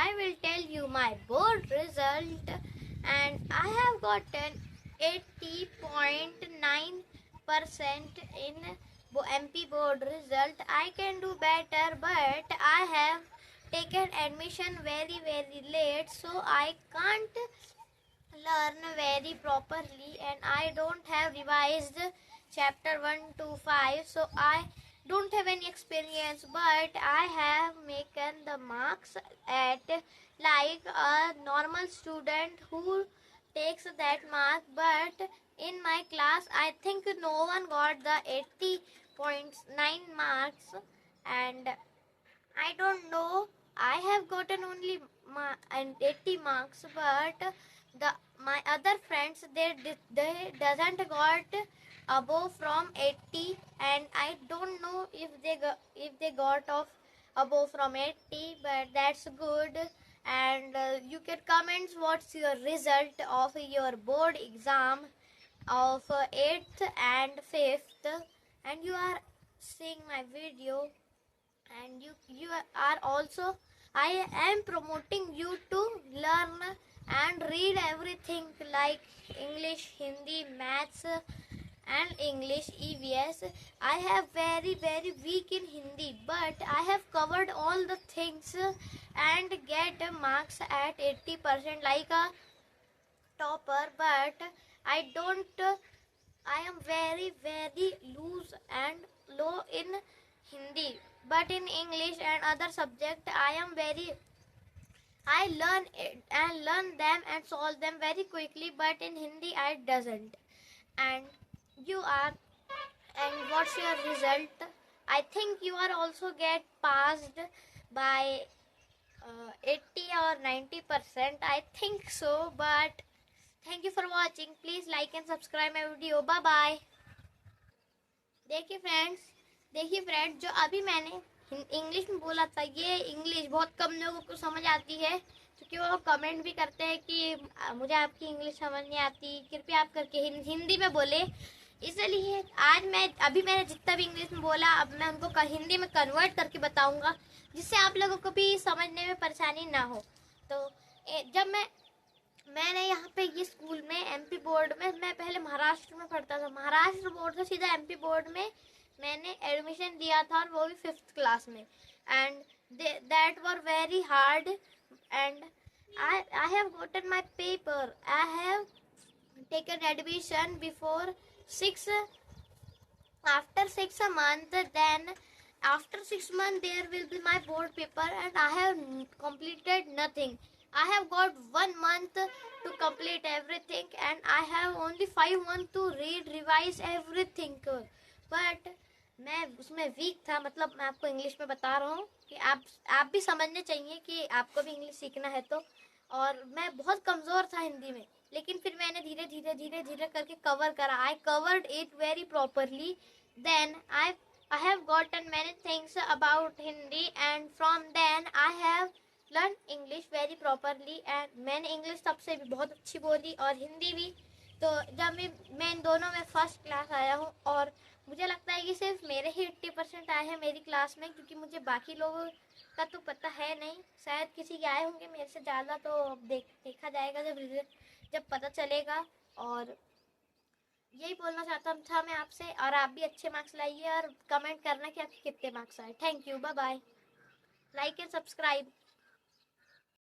I will tell you my board result, and I have gotten 80.9% in MP board result. I can do better, but I have taken admission very late, so I can't learn very properly, and I don't have revised chapter 1 to 5, so I don't have any experience, but I have making the marks at like a normal student who takes that mark. But in my class I think no one got the 80.9 marks, and I don't know. I have gotten only 80 marks, but my other friends they doesn't got above from 80, and I don't know if they got off above from 80, but that's good. And you can comment what's your result of your board exam of 8th and 5th, and you are seeing my video, and you are also, I am promoting you to learn and read everything like English, Hindi, maths, and English EVS. I have very weak in Hindi, but I have covered all the things and get marks at 80% like a topper. But I don't, I am very loose and low in Hindi, but in English and other subject I am very, I learn it and learn them and solve them very quickly, but in Hindi I doesn't. And you are, and what's your result? I think you are also get passed by 80 or 90%. I think so, but thank you for watching. Please like and subscribe my video. Bye bye. देखिए friends, जो अभी मैंने English में बोला था, ये English बहुत कम लोगों को समझ आती है, क्योंकि वो कमेंट भी करते हैं कि मुझे आपकी इंग्लिश समझ नहीं आती, कृपया आप करके हिंदी में बोले। इसलिए आज मैंने जितना भी इंग्लिश में बोला, अब मैं उनको हिंदी में कन्वर्ट करके बताऊंगा, जिससे आप लोगों को भी समझने में परेशानी ना हो। तो जब मैंने यहाँ पे ये स्कूल में MP बोर्ड में, मैं पहले महाराष्ट्र में पढ़ता था, महाराष्ट्र बोर्ड से सीधा MP बोर्ड में मैंने एडमिशन दिया था, और वो भी 5th क्लास में। And that were very hard, and I have gotten my paper. I have taken admission before 6, after 6 months, then after 6 months there will be my board paper, and I have completed nothing. I have got 1 month to complete everything, and I have only 5 months to read, revise everything. But मैं उसमें week था, मतलब मैं आपको English में बता रहा हूँ कि आप भी समझने चाहिए कि आपको भी इंग्लिश सीखना है तो। और मैं बहुत कमज़ोर था हिंदी में, लेकिन फिर मैंने धीरे धीरे करके कवर करा। I covered it very properly, then I have gotten many things about Hindi, and from then I have learned English very properly, and मैंने इंग्लिश तब से भी बहुत अच्छी बोली और हिंदी भी। तो जब मैं इन दोनों में फर्स्ट क्लास आया हूँ, और मुझे लगता है कि सिर्फ मेरे ही 80% आए हैं मेरी क्लास में, क्योंकि मुझे बाकी लोगों का तो पता है नहीं, शायद किसी के आए होंगे मेरे से ज़्यादा। तो देखा जाएगा जब पता चलेगा। और यही बोलना चाहता था मैं आपसे, और आप भी अच्छे मार्क्स लाइए और कमेंट करना कि आपके कितने मार्क्स आए। Thank you, bye bye, like and subscribe.